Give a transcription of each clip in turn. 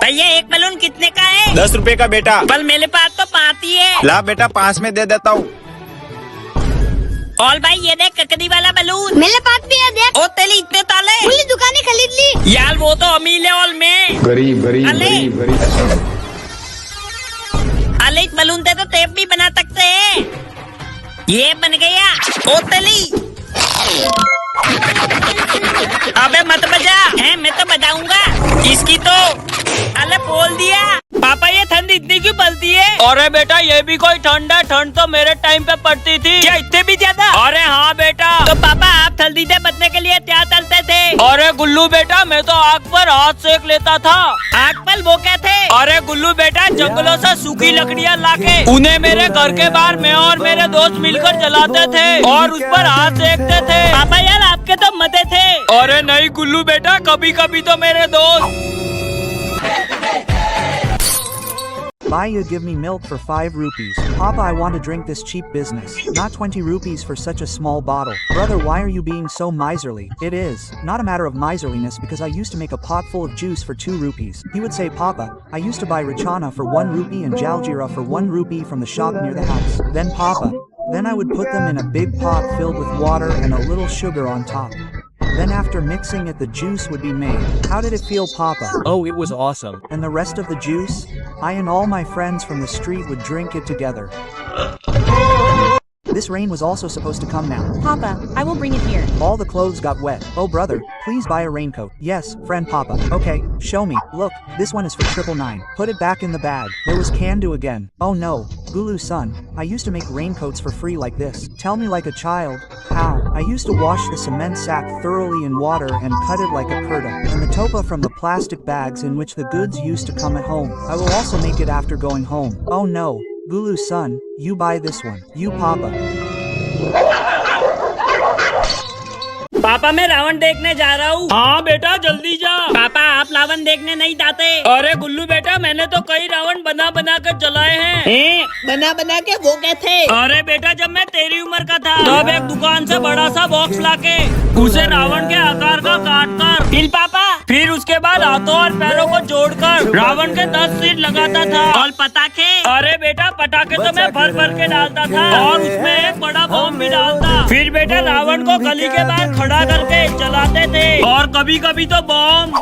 भैया एक बलून कितने का है? 10 रुपए का बेटा। बल मेरे पास तो 5 ही है। ला बेटा 5 में दे देता हूँ। और भाई ये देख ककड़ी वाला बलून। मेरे पास भी है, देख। ओ तेली इतने ताले। पूरी दुकानें खरीद ली। यार वो तो अमीर है और मैं गरीब गरीब अले। गरीब गरीब। अले इस बलून से तो टेप भी बना सकते हैं। ये बन गया। ओ तेली अबे मत बजा है, मैं तो बजाऊंगा इसकी तो। अरे बोल दिया। पापा ये ठंड इतनी क्यों पड़ती है? अरे बेटा ये भी कोई ठंड है? ठंड तो मेरे टाइम पे पड़ती थी। क्या इतने भी ज्यादा? अरे हाँ बेटा। तो पापा आप ठंडी से बचने के लिए क्या करते थे? अरे गुल्लू बेटा मैं तो आग पर हाथ सेक लेता था। आग पर वो क्या थे? अरे गुल्लू बेटा जंगलों से सूखी लकड़ियाँ लाके उन्हें मेरे घर के बाहर मैं और मेरे दोस्त मिलकर जलाते थे और उस पर हाथ सेकते थे। पापा यार आपके तो मजे थे। अरे नहीं गुल्लू बेटा, कभी कभी तो मेरे दोस्त। Bhaiya, give me milk for 5 rupees. Papa, I want to drink this cheap business. Not 20 rupees for such a small bottle. Brother, why are you being so miserly? It is not a matter of miserliness because I used to make a pot full of juice for 2 rupees. He would say, Papa, I used to buy Rachana for 1 rupee and Jaljeera for 1 rupee from the shop near the house. Then Papa, then I would put them in a big pot filled with water and a little sugar on top. Then after mixing it, the juice would be made. How did it feel, Papa? Oh, it was awesome. And the rest of the juice? I and all my friends from the street would drink it together. This rain was also supposed to come now. Papa, I will bring it here. All the clothes got wet. Oh brother, please buy a raincoat. Yes, friend Papa. Okay, show me. Look, this one is for 999. Put it back in the bag. There was Kandu again. Oh no, Gulu son, I used to make raincoats for free like this. Tell me like a child. How? I used to wash the cement sack thoroughly in water and cut it like a kurta. And the topa from the plastic bags in which the goods used to come at home. I will also make it after going home. Oh no. Gulu son, you buy this one. You Papa. पापा मैं रावण देखने जा रहा हूँ। हाँ बेटा जल्दी जा। पापा आप रावण देखने नहीं जाते? अरे गुल्लू बेटा मैंने तो कई रावण बना बना कर जलाए हैं। बना बना के वो क्या थे? अरे बेटा जब मैं तेरी उम्र का था तब एक दुकान से बड़ा सा बॉक्स लाके उसे रावण के आकार का काट कर फिर पापा? फिर उसके बाद हाथों और पैरों को जोड़कर रावण के 10 सिर लगाता था। और पटाखे? अरे बेटा पटाखे तो मैं भर भर के डालता था और उसमें एक बड़ा बम भी डालता। फिर बेटा रावण को गली के बाहर खड़ा करके जलाते थे और कभी कभी तो बम।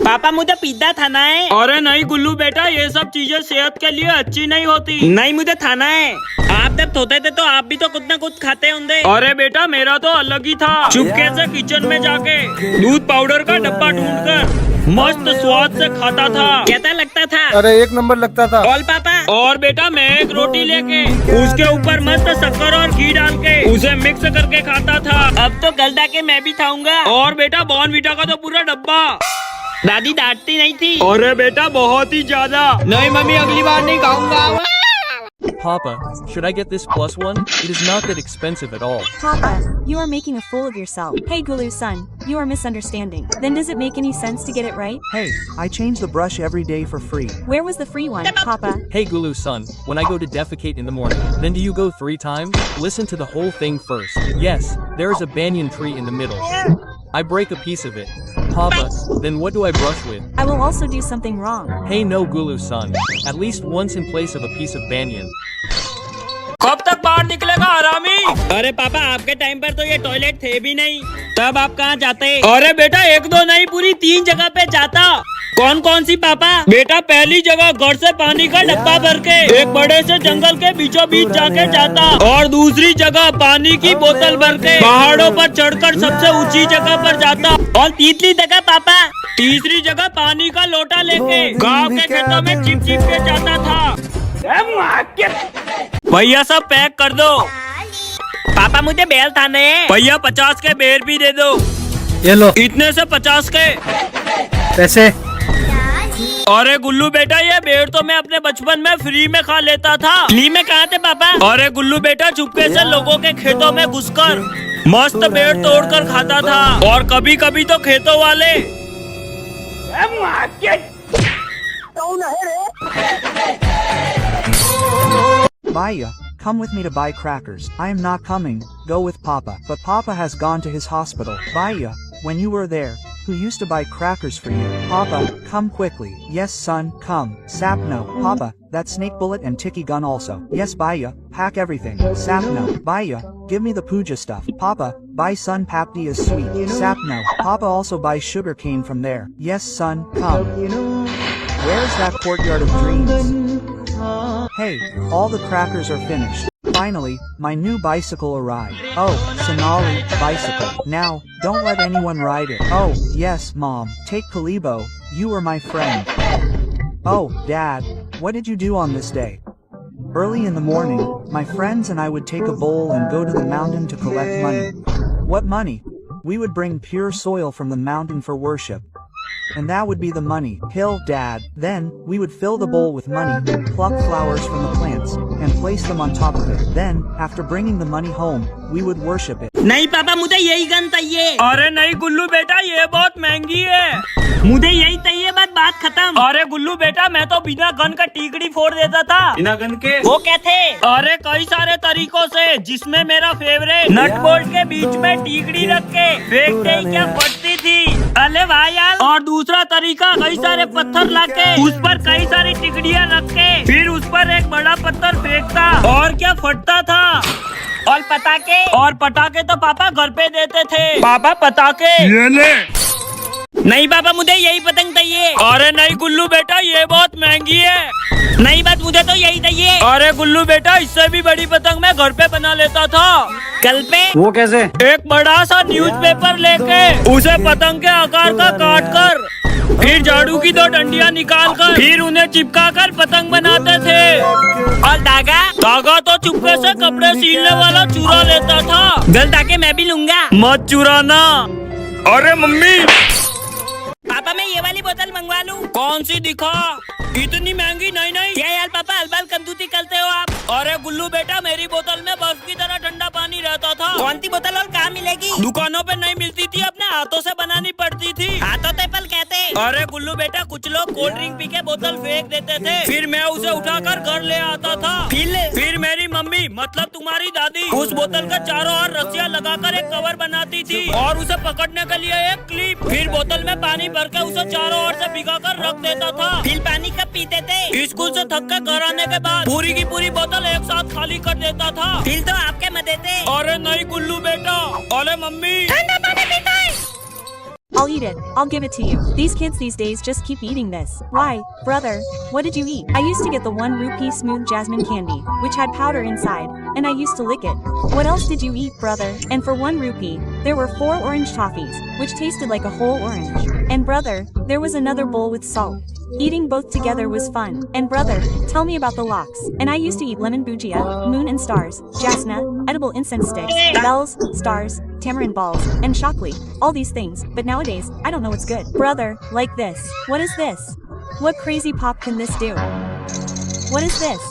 पापा मुझे पिज्जा खाना है। अरे नहीं गुल्लू बेटा ये सब चीजें सेहत के लिए अच्छी नहीं होती। नहीं मुझे खाना है। आप जब सोते थे तो आप भी तो कुछ न कुछ खाते होंगे। अरे बेटा मेरा तो अलग ही था। चुपके से किचन में जाके दूध पाउडर का डब्बा ढूंढकर मस्त स्वाद से खाता था। कैसा लगता था? अरे 1 नंबर लगता था। और पापा? और बेटा मैं एक रोटी लेके उसके ऊपर मस्त शक्कर और घी डाल के उसे मिक्स करके खाता था। अब तो कल जाके मैं भी खाऊंगा। और बेटा बॉर्नवीटा का तो पूरा डब्बा। दादी डांटती नहीं थी? अरे बेटा बहुत ही ज्यादा। नहीं मम्मी अगली बार नहीं खाऊंगा। Papa, should I get this +1? It is not that expensive at all. Papa, you are making a fool of yourself. Hey Gulu son, you are misunderstanding. Then does it make any sense to get it right? Hey, I change the brush every day for free. Where was the free one, Papa? Hey Gulu son, when I go to defecate in the morning, then do you go 3 times? Listen to the whole thing first. Yes, there is a banyan tree in the middle. I break a piece of it. Papa, then what do I brush with? I will also do something wrong. Hey no Gulu son, at least once in place of a piece of banyan. कब तक बाहर निकलेगा हरामी? अरे पापा आपके time पर तो ये टॉयलेट थे भी नहीं, तब आप कहाँ जाते? अरे बेटा 1-2 नहीं पूरी 3 जगह पे जाता। कौन कौन सी पापा? बेटा पहली जगह घर से पानी का डब्बा भर के एक बड़े से जंगल के बीचों बीच जाके जाता और दूसरी जगह पानी की बोतल भर के पहाड़ों पर चढ़कर सबसे ऊंची जगह पर जाता और तीसरी जगह पापा? तीसरी जगह पानी का लोटा लेके गांव के खेतों में चिप चिप के जाता था। भैया सब पैक कर दो। पापा मुझे बेल थाने हैं। भैया 50 के बेर भी दे दो। ये लो। इतने से 50 के पैसे। अरे गुल्लू बेटा ये बेर तो मैं अपने बचपन में फ्री में खा लेता था। फ्री में कहाँ थे पापा? अरे गुल्लू बेटा चुपके से लोगों के खेतों में घुसकर मस्त बेर तोड़कर खाता था और कभी कभी तो खेतों वाले Bhaiya, come with me to buy crackers. I am not coming. Go with Papa. But Papa has gone to his hospital. Bhaiya, when you were there, who used to buy crackers for you. Papa, come quickly. Yes, son, come. Sapno. Papa, that snake bullet and ticky gun also. Yes, Baya, pack everything. Sapno. Baya, give me the puja stuff. Papa, buy son papdi is sweet. Sapno. Papa also buys sugar cane from there. Yes, son, come. Where's that courtyard of dreams? Hey, all the crackers are finished. Finally, my new bicycle arrived. Oh, Sonali, bicycle. Now, don't let anyone ride it. Oh, yes, Mom. Take Kalibo, you were my friend. Oh, Dad, what did you do on this day? Early in the morning, my friends and I would take a bowl and go to the mountain to collect money. What money? We would bring pure soil from the mountain for worship. And that would be the money. Hill, Dad. Then, we would fill the bowl with money, pluck flowers from the plants, and place them on top of it. Then, after bringing the money home, we would worship it. नहीं पापा, मुझे यही gun चाहिए। अरे नहीं गुल्लू बेटा, ये बहुत महंगी है। मुझे यही चाहिए, बस बात खत्म। अरे गुल्लू बेटा, मैं तो बिना गन का टीकड़ी फोड़ देता था। बिना गन के वो क्या थे? अरे कई सारे तरीकों से, जिसमें मेरा फेवरेट नट बोल्ट के बीच में टीकड़ी रख के फेंकते ही क्या फटती थी। अरे वाह यार। और दूसरा तरीका, कई सारे पत्थर लाके उस पर कई सारी टिकड़ियाँ रख के फिर उस पर एक बड़ा पत्थर फेंकता और क्या फटता था। और पटाखे? और पटाखे तो पापा घर पे देते थे। पापा पटाखे ये ले। नहीं पापा, मुझे यही पतंग चाहिए। अरे नहीं गुल्लू बेटा, ये बहुत महंगी है। नहीं बस मुझे तो यही चाहिए। अरे गुल्लू बेटा, इससे भी बड़ी पतंग मैं घर पे बना लेता था। कल पे? वो कैसे? एक बड़ा सा न्यूज़पेपर लेके उसे पतंग के आकार का काट कर फिर झाड़ू की 2 डंडियां निकाल कर फिर उन्हें चिपका कर पतंग बनाते थे। और धागा? धागा तो चुपके से कपड़े सीलने वाला चुरा लेता था। गल धागे मैं भी लूंगा। मत चुराना। अरे मम्मी, पापा मैं ये वाली बोतल मंगवा लूं? कौन सी दिखा? इतनी महंगी नहीं नहीं। क्या यार पापा, अलबल कंजूसी करते हो आप। अरे गुल्लू बेटा, मेरी बोतल में बर्फ की तरह ठंडा पानी रहता था। कौन सी बोतल और कहाँ मिलेगी? दुकानों पे नहीं मिलती थी, अपने हाथों से बनानी पड़ती थी। हाथों से पल कहते? अरे गुल्लू बेटा, कुछ लोग कोल्ड ड्रिंक पी के बोतल फेंक देते थे, फिर मैं उसे उठाकर घर ले आता था। फिर मेरी मम्मी, मतलब तुम्हारी दादी, उस बोतल का चारों ओर रस्सियाँ लगाकर एक कवर बनाती थी और उसे पकड़ने के लिए एक क्लिप। फिर बोतल में पानी भर के उसे चारों ओर से भिगाकर रख देता था। फिर पानी कब पीते थे? स्कूल से थक के घर आने के बाद पूरी की पूरी बोतल एक साथ खाली कर देता था। फिर तो आपके मजे थे। अरे नहीं गुल्लू बेटा। अरे मम्मी, ठंडा पानी पीता है। I'll eat it. I'll give it to you. These kids these days just keep eating this. Why, brother, what did you eat? I used to get the 1 rupee smooth jasmine candy, which had powder inside, and I used to lick it. What else did you eat, brother? And for 1 rupee, there were 4 orange toffees, which tasted like a whole orange. And brother, there was another bowl with salt. Eating both together was fun. And brother, tell me about the lox. And I used to eat lemon bujia, moon and stars, jasna, edible incense sticks, bells, stars, tamarind balls, and shakli. All these things, but nowadays, I don't know what's good. Brother, like this. What is this? What crazy pop can this do? What is this?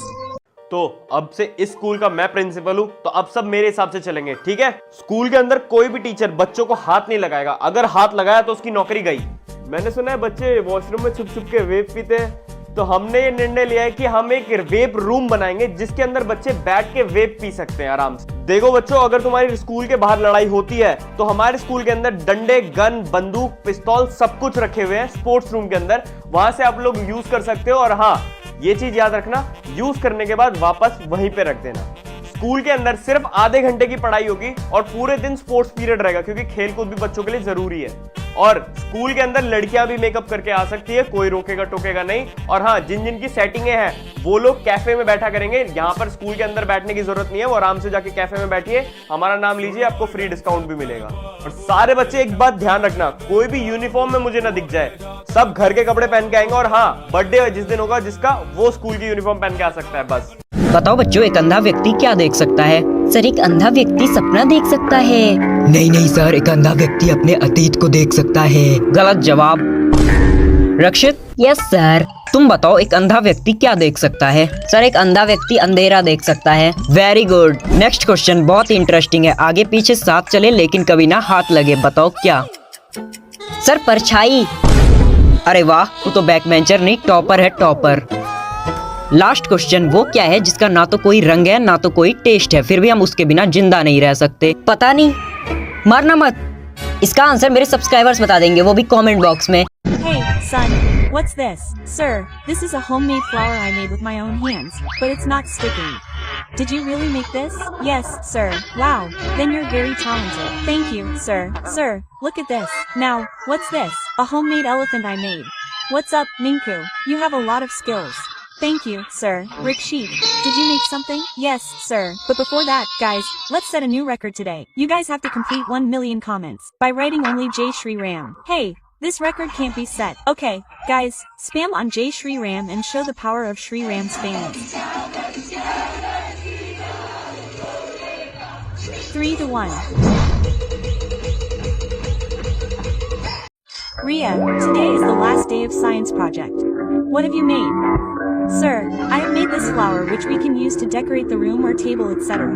तो अब से इस school का मैं principal हूं, तो अब सब मेरे हिसाब से चलेंगे, ठीक है? स्कूल के अंदर कोई भी टीचर बच्चों को हाथ नहीं लगाएगा। अगर हाथ लगाया तो उसकी नौकरी गई। मैंने सुना है बच्चे वॉशरूम में छुप छुप के वेप पीते हैं, तो हमने ये निर्णय लिया है कि हम एक वेप रूम बनाएंगे जिसके अंदर बच्चे बैठ के वेप पी सकते हैं आराम से। देखो बच्चों, अगर तुम्हारी स्कूल के बाहर लड़ाई होती है तो हमारे स्कूल के अंदर डंडे, गन, बंदूक, पिस्तौल सब कुछ रखे हुए हैं स्पोर्ट्स रूम के अंदर, वहां से आप लोग यूज कर सकते हो। और हाँ, ये चीज याद रखना, यूज करने के बाद वापस वहीं पे रख देना। स्कूल के अंदर सिर्फ आधे घंटे की पढ़ाई होगी और पूरे दिन स्पोर्ट्स पीरियड रहेगा, क्योंकि खेलकूद भी बच्चों के लिए जरूरी है। और स्कूल के अंदर लड़कियां भी मेकअप करके आ सकती है, कोई रोकेगा टोकेगा नहीं। और हाँ, जिन जिन की सेटिंगें हैं वो लोग कैफे में बैठा करेंगे। यहाँ पर स्कूल के अंदर बैठने की जरूरत नहीं है, वो आराम से जाके कैफे में बैठिए, हमारा नाम लीजिए, आपको फ्री डिस्काउंट भी मिलेगा। और सारे बच्चे एक बात ध्यान रखना, कोई भी यूनिफॉर्म में मुझे ना दिख जाए, सब घर के कपड़े पहन के आएंगे। और हाँ, बर्थडे जिस दिन होगा जिसका, वो स्कूल की यूनिफॉर्म पहन के आ सकता है बस। बताओ बच्चों, एक अंधा व्यक्ति क्या देख सकता है? सर, एक अंधा व्यक्ति सपना देख सकता है। नहीं नहीं सर, एक अंधा व्यक्ति अपने अतीत को देख सकता है। गलत जवाब। रक्षित। Yes sir. तुम बताओ, एक अंधा व्यक्ति क्या देख सकता है? सर, एक अंधा व्यक्ति अंधेरा देख सकता है। Very good. नेक्स्ट क्वेश्चन बहुत इंटरेस्टिंग है, आगे पीछे साथ चले लेकिन कभी ना हाथ लगे। बताओ क्या? सर, परछाई। अरे वाह, तू तो बैक बेंचर नहीं, टॉपर है, टॉपर। लास्ट क्वेश्चन, वो क्या है जिसका ना तो कोई रंग है ना तो कोई टेस्ट है, फिर भी हम उसके बिना जिंदा नहीं रह सकते? पता नहीं। मारना मत। इसका आंसर मेरे सब्सक्राइबर्स बता देंगे, वो भी कमेंट बॉक्स में। Hey, son, what's this? Sir, this is a homemade flower I made with my own hands, but it's not sticking. Did you really make this? Yes, sir. Wow, then you're very talented. Thank you, sir. Sir, look at this. Now, what's this? A homemade elephant I made. What's up, Minku? You have a lot of skills. Thank you, sir. Rick Sheep, did you make something? Yes, sir. But before that, guys, let's set a new record today. You guys have to complete 1 million comments by writing only Jai Shri Ram. Hey, this record can't be set. Okay, guys, spam on Jai Shri Ram and show the power of Shri Ram's fans. 3 to 1. Ria, today is the last day of science project. What have you made? Sir, I have made this flower which we can use to decorate the room or table, etc.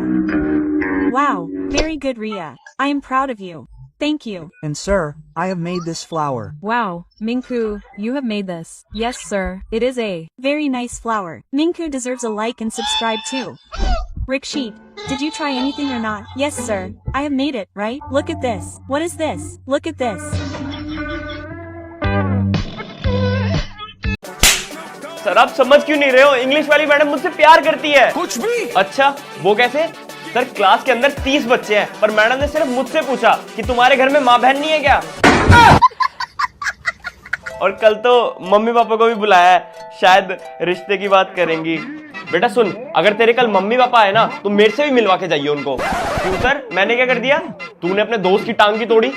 Wow, very good, Ria. I am proud of you. Thank you. And sir, I have made this flower. Wow, Minku, you have made this. Yes, sir, it is a very nice flower. Minku deserves a like and subscribe too. Rick Sheep, did you try anything or not? Yes, sir. I have made it, right? Look at this. What is this? Look at this. Sir आप समझ क्यों नहीं रहे हो? English वाली madam मुझसे प्यार करती है। कुछ भी? अच्छा, वो कैसे? सर क्लास के अंदर 30 बच्चे हैं, पर मैडम ने सिर्फ मुझसे पूछा कि तुम्हारे घर में माँ बहन नहीं है क्या? और कल तो मम्मी पापा को भी बुलाया है, शायद रिश्ते की बात करेंगी। बेटा सुन, अगर तेरे कल मम्मी पापा आए ना तो मेरे से भी मिलवा के जाइए उनको। क्यों सर, मैंने क्या कर दिया? तूने अपने दोस्त की टांग की तोड़ी?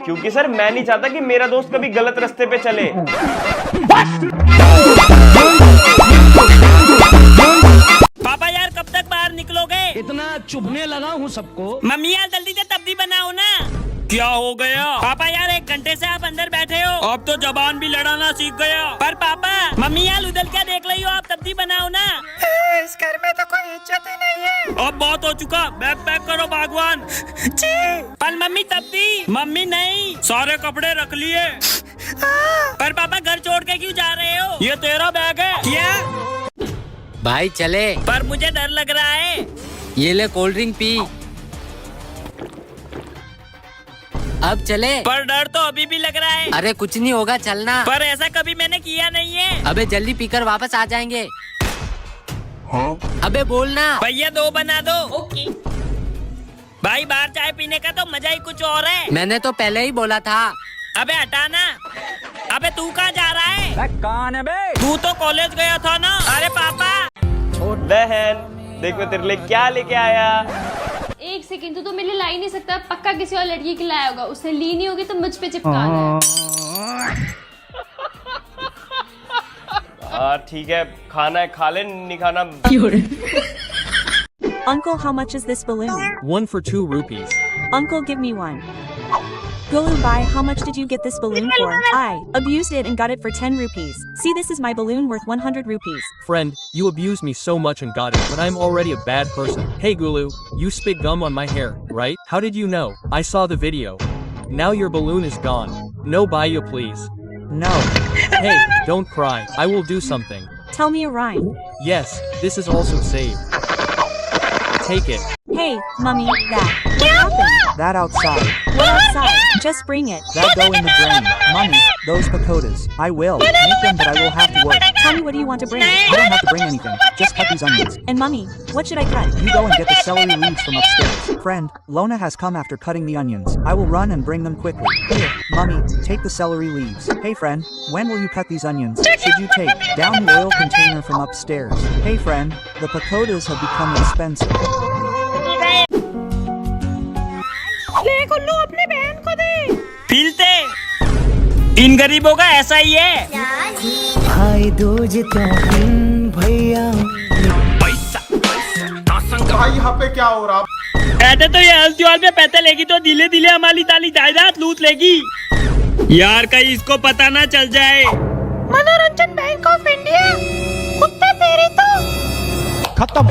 क्योंकि सर मैं नहीं चाहता कि मेरा दोस्त कभी गलत रास्ते पे चले। पापा यार कब तक बाहर निकलोगे? इतना चुभने लगा हूँ सबको। मम्मी यार जल्दी से तब्दी बनाओ ना। क्या हो गया? पापा यार 1 घंटे से आप अंदर बैठे हो, अब तो जबान भी लड़ाना सीख गया। पर पापा, मम्मी यार उधर क्या देख रही हो? आप तब्दी बनाओ ना। इस घर में तो कोई इज्जत ही नहीं है। अब बहुत हो चुका, बैग पैक करो भगवान। पर मम्मी तब्दी। मम्मी नहीं, सारे कपड़े रख लिए। पर पापा घर छोड़ के क्यों जा रहे हो? ये तेरा बैग है क्या? भाई चले। पर मुझे डर लग रहा है। ये ले कोल्ड ड्रिंक पी। अब चले। पर डर तो अभी भी लग रहा है। अरे कुछ नहीं होगा, चलना। पर ऐसा कभी मैंने किया नहीं है। अबे जल्दी पीकर वापस आ जाएंगे। हाँ? अबे बोलना। भैया 2 बना दो। ओके। भाई बाहर चाय पीने का तो मजा ही कुछ और है। मैंने तो पहले ही बोला था। अबे हटाना। अबे तू कहाँ जा रहा है? कौन है बे? तू तो कॉलेज गया था ना। अरे पापा। बहन देख मैं तेरे लिए क्या लेके आया। 1 सेकंड, तू तो मेरे लिए ला ही नहीं सकता। पक्का किसी और लड़की के लाया होगा, उसने ली नहीं होगी तो मुझ पे चिपका दे। ठीक है, खाना है खा ले, नहीं खाना। Uncle, how much is this balloon? 1 for 2 rupees. Uncle, give me 1. Golu Bai, how much did you get this balloon for? I abused it and got it for 10 rupees. See, this is my balloon worth 100 rupees. Friend, you abused me so much and got it, but I'm already a bad person. Hey Gulu, you spit gum on my hair, right? How did you know? I saw the video. Now your balloon is gone. No Bayu, please. No. Hey, don't cry. I will do something. Tell me a rhyme. Yes, this is also saved. Take it. Hey, Mummy, that. What happened? That outside. What outside? Just bring it. That go in the drain. Mummy, those pakodas. I will. Make them, but I will have to work. Tell me what do you want to bring? I don't have to bring anything. Just cut these onions. And Mummy, what should I cut? You go and get the celery leaves from upstairs. Friend, Lona has come after cutting the onions. I will run and bring them quickly. Here, Mummy, take the celery leaves. Hey friend, when will you cut these onions? Should you take down the oil container from upstairs? Hey friend, the pakodas have become expensive. ले गुल्लू अपनी बहन को दे। पीलते इन गरीबों का ऐसा ही है। भाई दूज भैया भाई यहाँ पे क्या हो रहा? ऐसे तो ये हल्द्वार पे पैसे लेगी तो दिले दिले हमारी ताली जायदाद लूट लेगी। यार कहीं इसको पता ना चल जाए। मनोरंजन बैंक ऑफ इंडिया, कुत्ते तेरे तो खत्म।